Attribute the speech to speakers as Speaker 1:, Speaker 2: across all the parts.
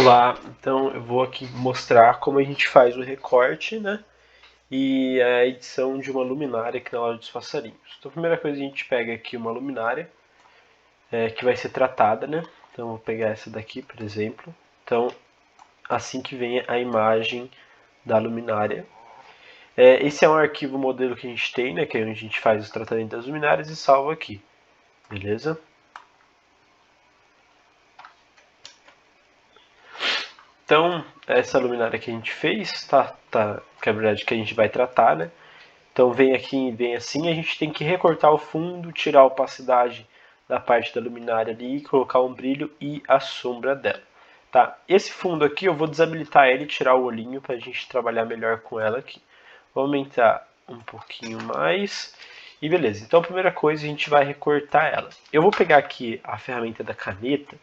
Speaker 1: Olá, então eu vou aqui mostrar como a gente faz o recorte, né? E a edição de uma luminária aqui na loja dos passarinhos. Então a primeira coisa a gente pega aqui uma luminária que vai ser tratada, né? Então eu vou pegar essa daqui, por exemplo. Então assim que vem a imagem da luminária. Esse é um arquivo modelo que a gente tem, né? Que é onde a gente faz o tratamento das luminárias e salva aqui, beleza? Então, essa luminária que a gente fez, que é a verdade que a gente vai tratar, né? Então vem aqui, vem assim, a gente tem que recortar o fundo, tirar a opacidade da parte da luminária ali, colocar um brilho e a sombra dela. Tá? Esse fundo aqui eu vou desabilitar ele e tirar o olhinho para a gente trabalhar melhor com ela aqui. Vou aumentar um pouquinho mais e beleza. Então a primeira coisa a gente vai recortar ela. Eu vou pegar aqui a ferramenta da caneta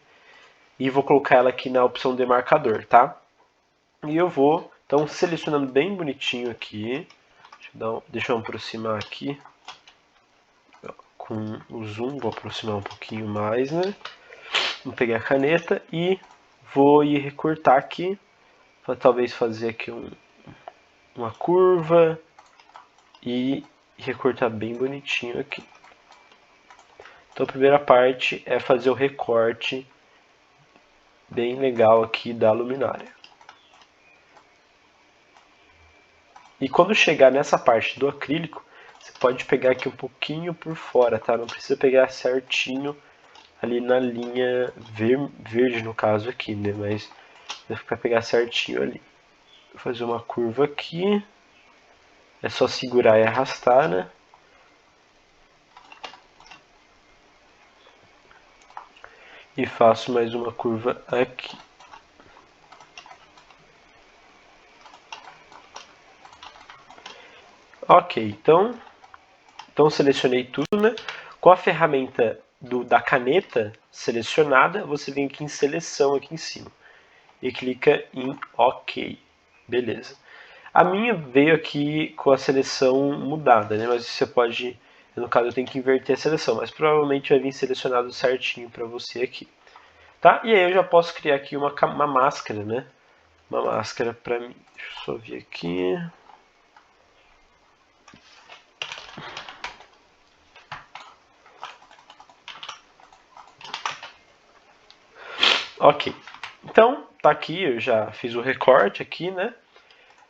Speaker 1: e vou colocar ela aqui na opção demarcador, tá? E eu vou, então, selecionando bem bonitinho aqui. Deixa eu aproximar aqui com o zoom, vou aproximar um pouquinho mais, né? Vou pegar a caneta e vou ir recortar aqui, talvez fazer aqui uma curva e recortar bem bonitinho aqui. Então a primeira parte é fazer o recorte bem legal aqui da luminária. E quando chegar nessa parte do acrílico, você pode pegar aqui um pouquinho por fora, tá? Não precisa pegar certinho ali na linha verde, no caso aqui, né? Mas vai ficar pegar certinho ali. Vou fazer uma curva aqui. É só segurar e arrastar, né? E faço mais uma curva aqui. Ok, então selecionei tudo, né? Com a ferramenta da caneta selecionada, você vem aqui em seleção aqui em cima e clica em OK. Beleza. A minha veio aqui com a seleção mudada, né? Mas você pode, no caso eu tenho que inverter a seleção, mas provavelmente vai vir selecionado certinho para você aqui. Tá? E aí eu já posso criar aqui uma máscara, né? Uma máscara para mim. Deixa eu só ver aqui. Ok. Então, tá aqui, eu já fiz o recorte aqui, né?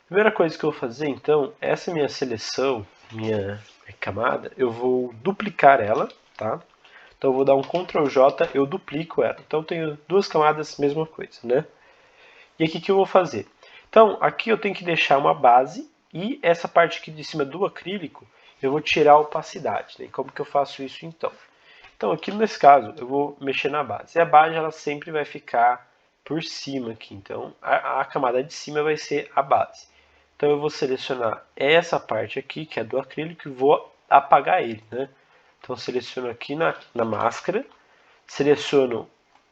Speaker 1: Primeira coisa que eu vou fazer, então, essa minha seleção, minha camada, eu vou duplicar ela, tá? Então eu vou dar um Ctrl J, eu duplico ela. Então eu tenho duas camadas, mesma coisa, né? E aqui que eu vou fazer? Então, aqui eu tenho que deixar uma base e essa parte aqui de cima do acrílico, eu vou tirar a opacidade, né? E como que eu faço isso então? Então, aqui nesse caso, eu vou mexer na base. E a base, ela sempre vai ficar por cima aqui. Então, a camada de cima vai ser a base. Então, eu vou selecionar essa parte aqui, que é do acrílico, e vou apagar ele, né? Então, seleciono aqui na máscara, seleciono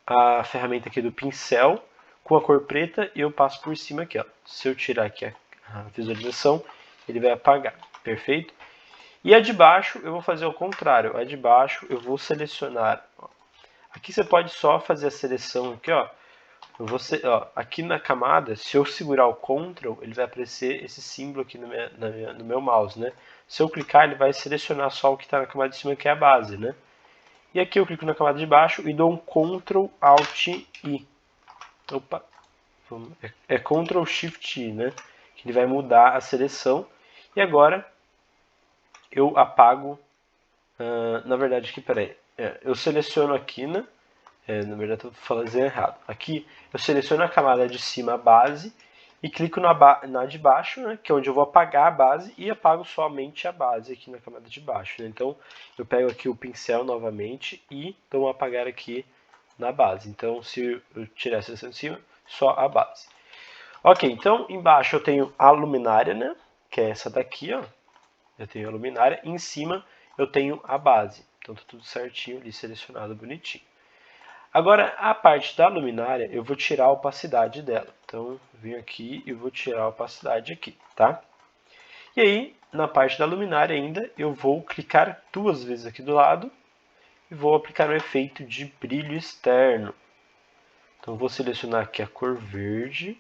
Speaker 1: a ferramenta aqui do pincel, com a cor preta, e eu passo por cima aqui, ó. Se eu tirar aqui a visualização, ele vai apagar, perfeito? E a de baixo eu vou fazer o contrário. A de baixo eu vou selecionar. Aqui você pode só fazer a seleção aqui, ó. Aqui na camada, se eu segurar o Ctrl, ele vai aparecer esse símbolo aqui no meu mouse, né? Se eu clicar, ele vai selecionar só o que está na camada de cima, que é a base, né? E aqui eu clico na camada de baixo e dou um Ctrl Alt I. Opa! É Ctrl Shift I, né? Que ele vai mudar a seleção. E agora eu apago. Na verdade, aqui, peraí. Eu seleciono aqui, né? Na verdade, estou falando errado. Aqui eu seleciono a camada de cima, a base, e clico na de baixo, né? Que é onde eu vou apagar a base e apago somente a base aqui na camada de baixo. Né? Então eu pego aqui o pincel novamente e dou um apagar aqui na base. Então, se eu tirar a seleção de cima, só a base. Ok, então embaixo eu tenho a luminária, né? Que é essa daqui, ó. Eu tenho a luminária. E em cima eu tenho a base. Então tá tudo certinho ali, selecionado bonitinho. Agora, a parte da luminária, eu vou tirar a opacidade dela. Então, eu venho aqui e vou tirar a opacidade aqui, tá? E aí, na parte da luminária ainda, eu vou clicar duas vezes aqui do lado e vou aplicar um efeito de brilho externo. Então vou selecionar aqui a cor verde.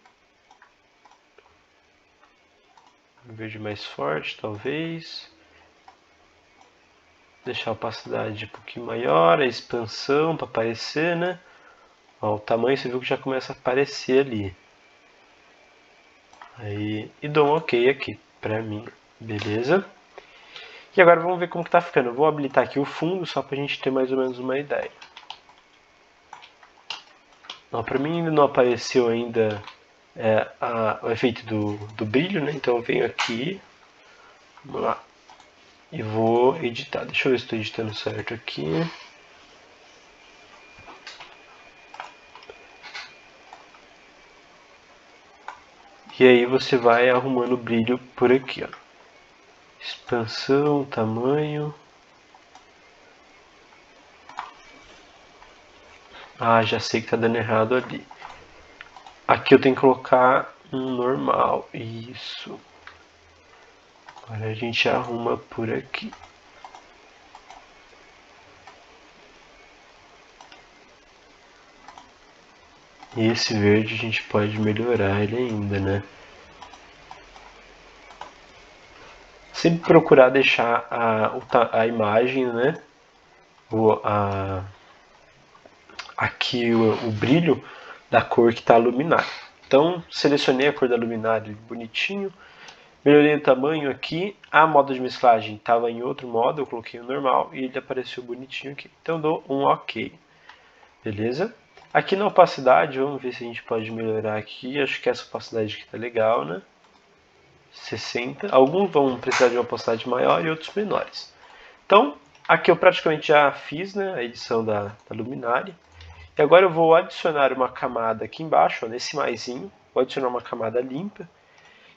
Speaker 1: Verde mais forte, talvez. Deixar a opacidade um pouquinho maior, a expansão para aparecer, né? Ó, o tamanho você viu que já começa a aparecer ali. Aí, e dou um OK aqui pra mim, beleza? E agora vamos ver como que tá ficando. Eu vou habilitar aqui o fundo só pra gente ter mais ou menos uma ideia. Ó, pra mim ainda não apareceu ainda o efeito do brilho, né? Então eu venho aqui, vamos lá, e vou editar. Deixa eu ver se estou editando certo aqui. E aí você vai arrumando o brilho por aqui, ó. Expansão, tamanho. Ah, já sei que tá dando errado ali. Aqui eu tenho que colocar um normal. Isso. Agora a gente arruma por aqui. E esse verde a gente pode melhorar ele ainda, né? Sempre procurar deixar a imagem, né? Aqui o brilho da cor que está a luminária. Então, selecionei a cor da luminária bonitinho. Melhorei o tamanho aqui. A modo de mesclagem estava em outro modo, eu coloquei o normal e ele apareceu bonitinho aqui. Então, dou um OK. Beleza? Aqui na opacidade, vamos ver se a gente pode melhorar aqui. Acho que essa opacidade aqui tá legal, né? 60. Alguns vão precisar de uma opacidade maior e outros menores. Então, aqui eu praticamente já fiz, né, a edição da luminária. E agora eu vou adicionar uma camada aqui embaixo, ó, nesse maisinho. Vou adicionar uma camada limpa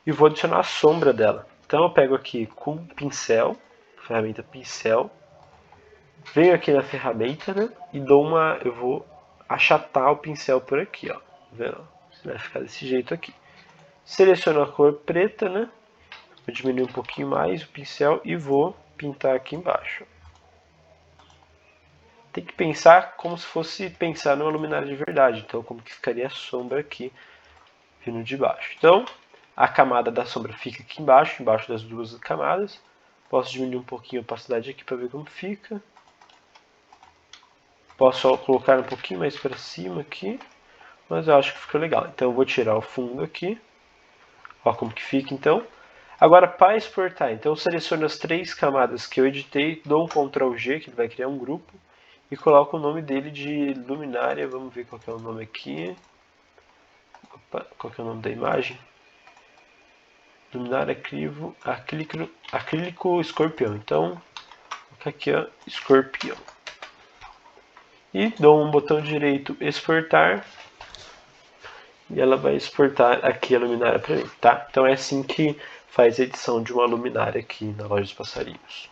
Speaker 1: e vou adicionar a sombra dela. Então eu pego aqui com o pincel, ferramenta pincel, venho aqui na ferramenta, né, e eu vou achatar o pincel por aqui, ó. Tá vendo? Vai ficar desse jeito aqui. Seleciono a cor preta, né? Vou diminuir um pouquinho mais o pincel e vou pintar aqui embaixo. Tem que pensar como se fosse pensar numa luminária de verdade. Então, como que ficaria a sombra aqui, vindo de baixo. Então, a camada da sombra fica aqui embaixo das duas camadas. Posso diminuir um pouquinho a opacidade aqui para ver como fica. Posso colocar um pouquinho mais para cima aqui, mas eu acho que ficou legal. Então, eu vou tirar o fundo aqui. Olha como que fica, então. Agora, para exportar, então eu seleciono as 3 camadas que eu editei, dou um Ctrl G, que ele vai criar um grupo, e coloco o nome dele de luminária. Vamos ver qual que é o nome aqui. Opa, qual que é o nome da imagem? Luminária acrílico escorpião. Então, aqui ó, escorpião. E dou um botão direito exportar. E ela vai exportar aqui a luminária para mim, tá? Então é assim que faz a edição de uma luminária aqui na loja dos passarinhos.